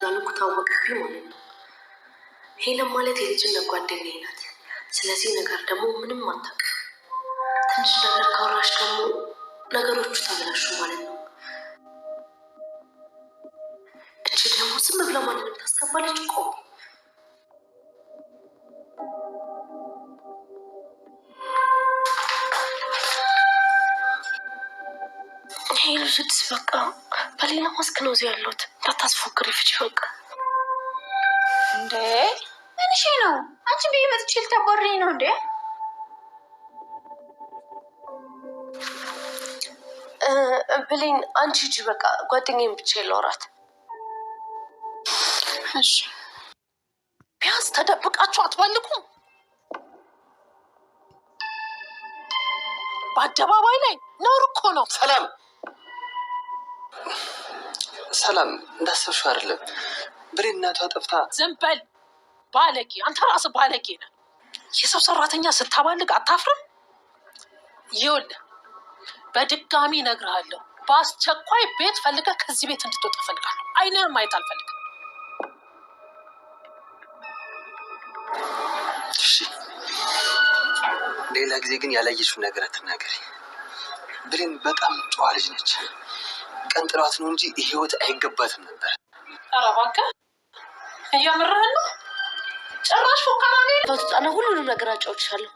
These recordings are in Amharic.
እንዳልኩ ታወቀብኝ ማለት ነው። ሄለን ማለት የልጅነት ጓደኛዬ ናት። ስለዚህ ነገር ደግሞ ምንም አታውቅም። ትንሽ ነገር ካወራሽ ደግሞ ነገሮቹ ተበላሹ ማለት ነው። እቺ ደግሞ ዝም ብላ ማንንም ታስገባለች እኮ። ይሄ ልጅ በቃ በሌላ ማስክ ነው እዚህ ያለሁት። እንዳታስፎክሪ ፍቺ በቃ። እንዴ ምንሽ ነው? አንቺ ቤት መጥቼ ልታባርሪኝ ነው እንዴ? ብሌን አንቺ ሂጂ በቃ፣ ጓደኛዬን ብቻ ላውራት። እሺ ቢያንስ ተደብቃችሁ አትባልኩም? በአደባባይ ላይ ነውር እኮ ነው። ሰላም እንዳሰብሽው አይደለም። ብሌን እናቷ ጠፍታ። ዝም በል ባለጌ! አንተ ራስህ ባለጌ ነህ። የሰው ሰራተኛ ስታባልግ አታፍርም? ይኸውልህ በድጋሚ እነግርሃለሁ፣ በአስቸኳይ ቤት ፈልገህ ከዚህ ቤት እንድትወጣ እፈልጋለሁ። አይንህን ማየት አልፈልግም። እሺ ሌላ ጊዜ ግን ያላየሽው ነገር አትናገሪ። ብሌን በጣም ጨዋ ልጅ ነች። ቀን ጥሏት ነው እንጂ ህይወት አይገባትም ነበር። ኧረ እባክህ እየምርህን ነው? ጭራሽ ፎካራ ተወጣና ሁሉንም ነገር አጫውትሻለሁ።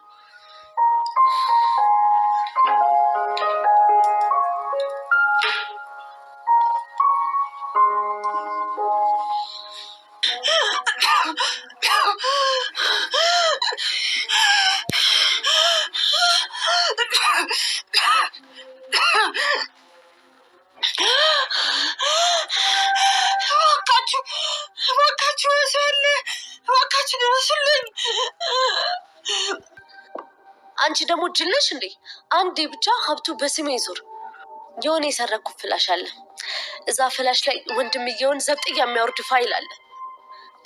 አንቺ ደግሞ ጅልሽ እንዴ? አንዴ ብቻ ሀብቱ በስሜ ይዞር። የሆነ የሰረኩት ፍላሽ አለ። እዛ ፍላሽ ላይ ወንድምየውን ዘብጥያ የሚያወርድ ፋይል አለ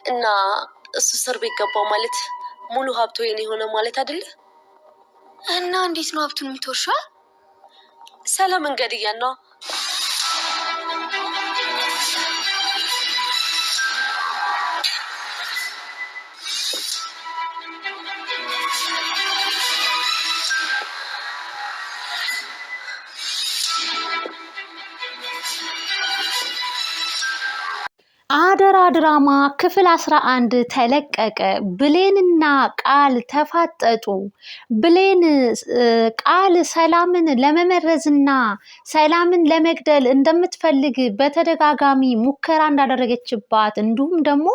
እና እሱ እስር ቤት ገባው ማለት ሙሉ ሀብቱ የኔ የሆነ ማለት አይደለ? እና እንዴት ነው ሀብቱን የምትወርሺው? ሰላም እንገድያ ነው። አደራ ድራማ ክፍል 11 ተለቀቀ። ብሌንና ቃል ተፋጠጡ። ብሌን ቃል ሰላምን ለመመረዝና ሰላምን ለመግደል እንደምትፈልግ በተደጋጋሚ ሙከራ እንዳደረገችባት እንዲሁም ደግሞ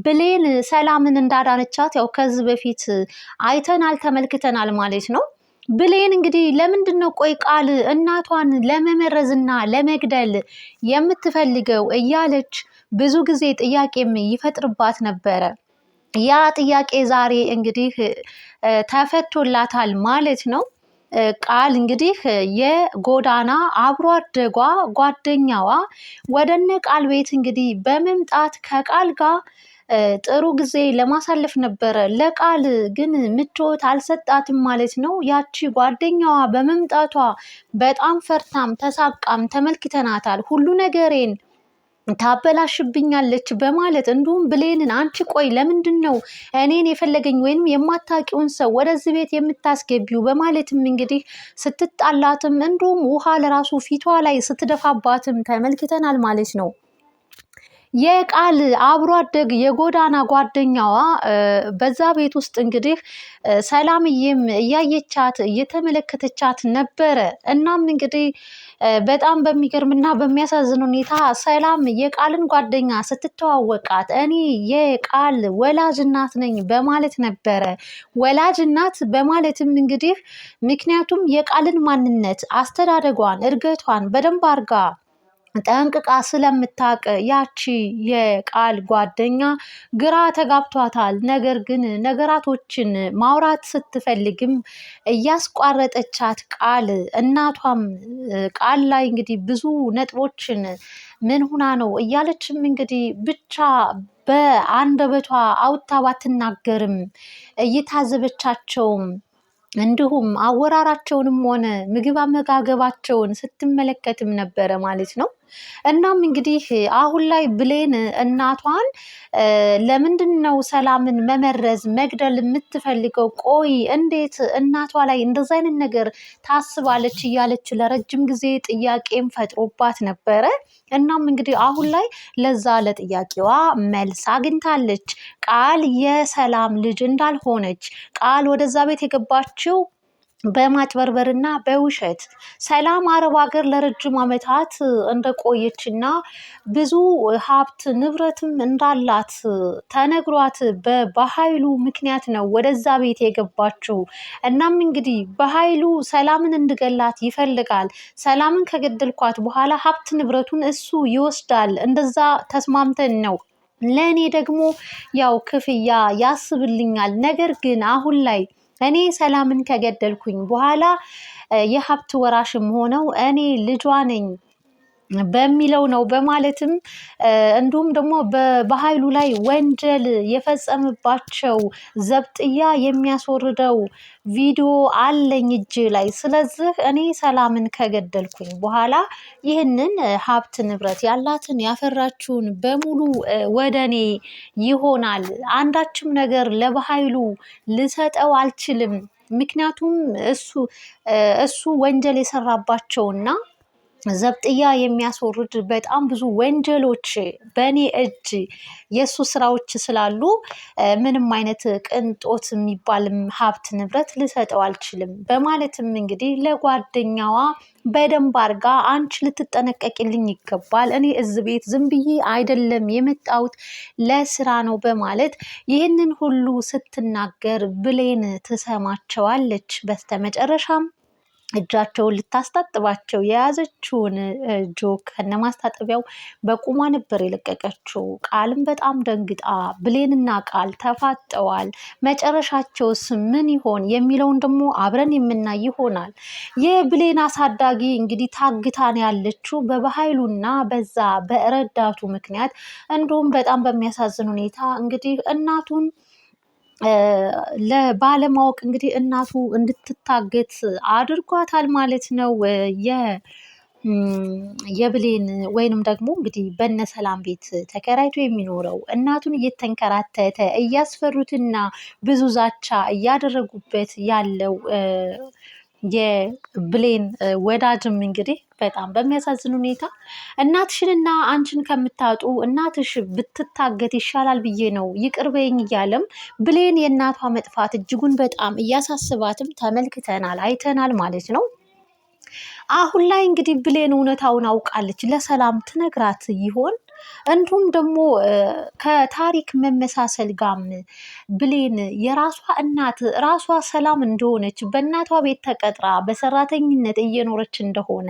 ብሌን ሰላምን እንዳዳነቻት ያው ከዚህ በፊት አይተናል ተመልክተናል ማለት ነው። ብሌን እንግዲህ ለምንድነው ቆይ ቃል እናቷን ለመመረዝና ለመግደል የምትፈልገው እያለች ብዙ ጊዜ ጥያቄም ይፈጥርባት ነበረ። ያ ጥያቄ ዛሬ እንግዲህ ተፈቶላታል ማለት ነው። ቃል እንግዲህ የጎዳና አብሮ አደጓ ጓደኛዋ ወደነ ቃል ቤት እንግዲህ በመምጣት ከቃል ጋር ጥሩ ጊዜ ለማሳለፍ ነበረ። ለቃል ግን ምቾት አልሰጣትም ማለት ነው። ያቺ ጓደኛዋ በመምጣቷ በጣም ፈርታም ተሳቃም ተመልክተናታል። ሁሉ ነገሬን ታበላሽብኛለች በማለት እንዲሁም ብሌንን አንቺ ቆይ ለምንድን ነው እኔን የፈለገኝ ወይም የማታውቂውን ሰው ወደዚህ ቤት የምታስገቢው በማለትም እንግዲህ ስትጣላትም እንዲሁም ውሃ ለራሱ ፊቷ ላይ ስትደፋባትም ተመልክተናል ማለት ነው። የቃል አብሮ አደግ የጎዳና ጓደኛዋ በዛ ቤት ውስጥ እንግዲህ ሰላምዬም እያየቻት እየተመለከተቻት ነበረ። እናም እንግዲህ በጣም በሚገርምና በሚያሳዝን ሁኔታ ሰላም የቃልን ጓደኛ ስትተዋወቃት እኔ የቃል ወላጅ እናት ነኝ በማለት ነበረ። ወላጅ እናት በማለትም እንግዲህ ምክንያቱም የቃልን ማንነት፣ አስተዳደጓን፣ እድገቷን በደንብ አርጋ ጠንቅቃ ስለምታውቅ ያቺ የቃል ጓደኛ ግራ ተጋብቷታል። ነገር ግን ነገራቶችን ማውራት ስትፈልግም እያስቋረጠቻት ቃል እናቷም ቃል ላይ እንግዲህ ብዙ ነጥቦችን ምን ሁና ነው እያለችም እንግዲህ ብቻ በአንደበቷ አውጥታ ባትናገርም እየታዘበቻቸውም እንዲሁም አወራራቸውንም ሆነ ምግብ አመጋገባቸውን ስትመለከትም ነበረ ማለት ነው። እናም እንግዲህ አሁን ላይ ብሌን እናቷን ለምንድን ነው ሰላምን መመረዝ መግደል የምትፈልገው? ቆይ እንዴት እናቷ ላይ እንደዛ አይነት ነገር ታስባለች? እያለች ለረጅም ጊዜ ጥያቄም ፈጥሮባት ነበረ። እናም እንግዲህ አሁን ላይ ለዛ ለጥያቄዋ መልስ አግኝታለች። ቃል የሰላም ልጅ እንዳልሆነች፣ ቃል ወደዛ ቤት የገባችው በማጭበርበርና በውሸት፣ ሰላም አረብ ሀገር ለረጅም ዓመታት እንደቆየችና ብዙ ሀብት ንብረትም እንዳላት ተነግሯት በኃይሉ ምክንያት ነው ወደዛ ቤት የገባችው። እናም እንግዲህ በኃይሉ ሰላምን እንድገላት ይፈልጋል። ሰላምን ከገደልኳት በኋላ ሀብት ንብረቱን እሱ ይወስዳል። እንደዛ ተስማምተን ነው ለእኔ ደግሞ ያው ክፍያ ያስብልኛል። ነገር ግን አሁን ላይ እኔ ሰላምን ከገደልኩኝ በኋላ የሀብት ወራሽም ሆነው እኔ ልጇ ነኝ በሚለው ነው በማለትም እንዲሁም ደግሞ በኃይሉ ላይ ወንጀል የፈጸመባቸው ዘብጥያ የሚያስወርደው ቪዲዮ አለኝ እጅ ላይ። ስለዚህ እኔ ሰላምን ከገደልኩኝ በኋላ ይህንን ሀብት ንብረት ያላትን ያፈራችውን በሙሉ ወደ እኔ ይሆናል። አንዳችም ነገር ለኃይሉ ልሰጠው አልችልም። ምክንያቱም እሱ ወንጀል የሰራባቸውና ዘብጥያ የሚያስወርድ በጣም ብዙ ወንጀሎች በእኔ እጅ የእሱ ስራዎች ስላሉ ምንም አይነት ቅንጦት የሚባልም ሀብት ንብረት ልሰጠው አልችልም በማለትም እንግዲህ ለጓደኛዋ በደንብ አድርጋ አንቺ ልትጠነቀቂልኝ ይገባል፣ እኔ እዚህ ቤት ዝም ብዬ አይደለም የመጣሁት ለስራ ነው በማለት ይህንን ሁሉ ስትናገር ብሌን ትሰማቸዋለች። በስተመጨረሻም እጃቸውን ልታስታጥባቸው የያዘችውን ጆክ ከነማስታጠቢያው በቁማ ነበር የለቀቀችው። ቃልም በጣም ደንግጣ ብሌንና ቃል ተፋጠዋል። መጨረሻቸውስ ምን ይሆን የሚለውን ደግሞ አብረን የምናይ ይሆናል። የብሌን አሳዳጊ እንግዲህ ታግታን ያለችው በኃይሉና በዛ በረዳቱ ምክንያት፣ እንዲሁም በጣም በሚያሳዝን ሁኔታ እንግዲህ እናቱን ባለማወቅ እንግዲህ እናቱ እንድትታገት አድርጓታል ማለት ነው። የብሌን ወይንም ደግሞ እንግዲህ በነሰላም ቤት ተከራይቶ የሚኖረው እናቱን እየተንከራተተ እያስፈሩትና ብዙ ዛቻ እያደረጉበት ያለው የብሌን ወዳጅም እንግዲህ በጣም በሚያሳዝን ሁኔታ እናትሽንና አንቺን ከምታጡ እናትሽ ብትታገት ይሻላል ብዬ ነው ይቅር በይኝ እያለም ብሌን የእናቷ መጥፋት እጅጉን በጣም እያሳስባትም ተመልክተናል፣ አይተናል ማለት ነው። አሁን ላይ እንግዲህ ብሌን እውነታውን አውቃለች። ለሰላም ትነግራት ይሆን? እንዲሁም ደግሞ ከታሪክ መመሳሰል ጋም ብሌን የራሷ እናት ራሷ ሰላም እንደሆነች በእናቷ ቤት ተቀጥራ በሰራተኝነት እየኖረች እንደሆነ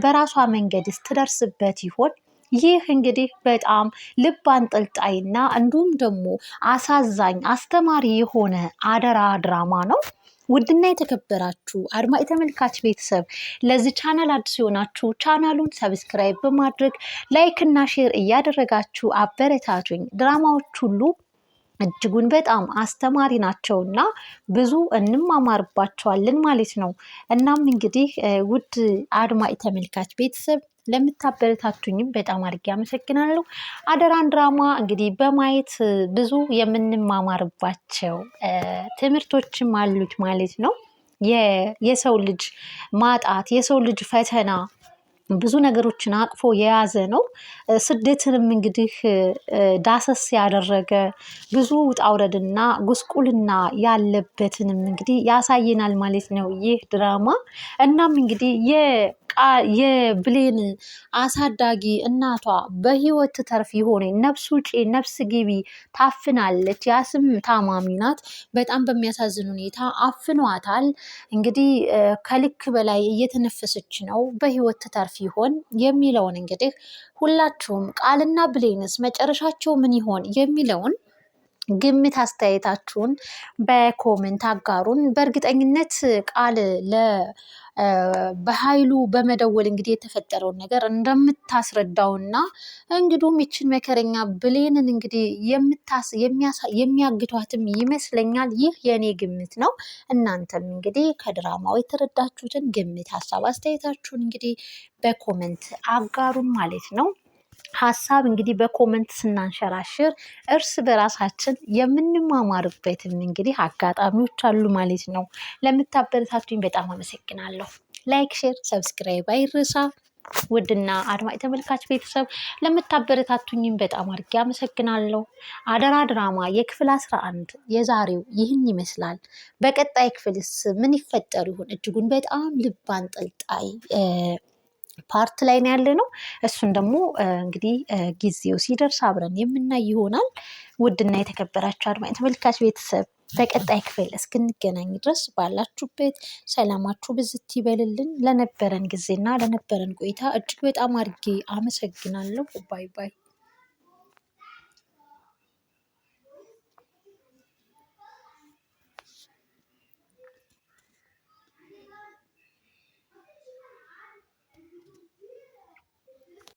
በራሷ መንገድስ ትደርስበት ይሆን? ይህ እንግዲህ በጣም ልብ አንጠልጣይና እንዲሁም ደግሞ አሳዛኝ አስተማሪ የሆነ አደራ ድራማ ነው። ውድና የተከበራችሁ አድማጭ ተመልካች ቤተሰብ ለዚህ ቻናል አዲስ የሆናችሁ ቻናሉን ሰብስክራይብ በማድረግ ላይክ እና ሼር እያደረጋችሁ አበረታቱኝ። ድራማዎች ሁሉ እጅጉን በጣም አስተማሪ ናቸውና ብዙ እንማማርባቸዋለን ማለት ነው። እናም እንግዲህ ውድ አድማጭ ተመልካች ቤተሰብ ለምታበረታቱኝም በጣም አድርጌ አመሰግናለሁ። አደራን ድራማ እንግዲህ በማየት ብዙ የምንማማርባቸው ትምህርቶችም አሉት ማለት ነው። የሰው ልጅ ማጣት፣ የሰው ልጅ ፈተና ብዙ ነገሮችን አቅፎ የያዘ ነው። ስደትንም እንግዲህ ዳሰስ ያደረገ ብዙ ውጣ ውረድና ጉስቁልና ያለበትንም እንግዲህ ያሳየናል ማለት ነው ይህ ድራማ። እናም እንግዲህ የብሌን አሳዳጊ እናቷ በህይወት ትተርፍ ይሆን? ነፍስ ውጪ ነፍስ ግቢ ታፍናለች። ያስም ታማሚ ናት። በጣም በሚያሳዝን ሁኔታ አፍኗታል። እንግዲህ ከልክ በላይ እየተነፈሰች ነው። በህይወት ትተርፍ ይሆን የሚለውን እንግዲህ ሁላችሁም ቃልና ብሌንስ መጨረሻቸው ምን ይሆን የሚለውን ግምት አስተያየታችሁን በኮሜንት አጋሩን። በእርግጠኝነት ቃል በኃይሉ በመደወል እንግዲህ የተፈጠረውን ነገር እንደምታስረዳውና እንግዲሁም ይችን መከረኛ ብሌንን እንግዲህ የሚያግቷትም ይመስለኛል። ይህ የእኔ ግምት ነው። እናንተም እንግዲህ ከድራማው የተረዳችሁትን ግምት፣ ሀሳብ አስተያየታችሁን እንግዲህ በኮሜንት አጋሩን ማለት ነው። ሀሳብ እንግዲህ በኮመንት ስናንሸራሽር እርስ በራሳችን የምንማማርበትም እንግዲህ አጋጣሚዎች አሉ ማለት ነው። ለምታበረታቱኝ በጣም አመሰግናለሁ። ላይክ፣ ሼር፣ ሰብስክራይብ አይረሳ። ውድና አድማጭ ተመልካች ቤተሰብ ለምታበረታቱኝም በጣም አድርጌ አመሰግናለሁ። አደራ ድራማ የክፍል 11 የዛሬው ይህን ይመስላል። በቀጣይ ክፍልስ ምን ይፈጠሩ ይሆን? እጅጉን በጣም ልብ አንጠልጣይ ፓርት ላይ ነው ያለ ነው። እሱን ደግሞ እንግዲህ ጊዜው ሲደርስ አብረን የምናይ ይሆናል። ውድና የተከበራችሁ አድማጭ ተመልካች ቤተሰብ በቀጣይ ክፍል እስክንገናኝ ድረስ ባላችሁበት ሰላማችሁ ብዝት ይበልልን። ለነበረን ጊዜና ለነበረን ቆይታ እጅግ በጣም አድርጌ አመሰግናለሁ። ባይ ባይ።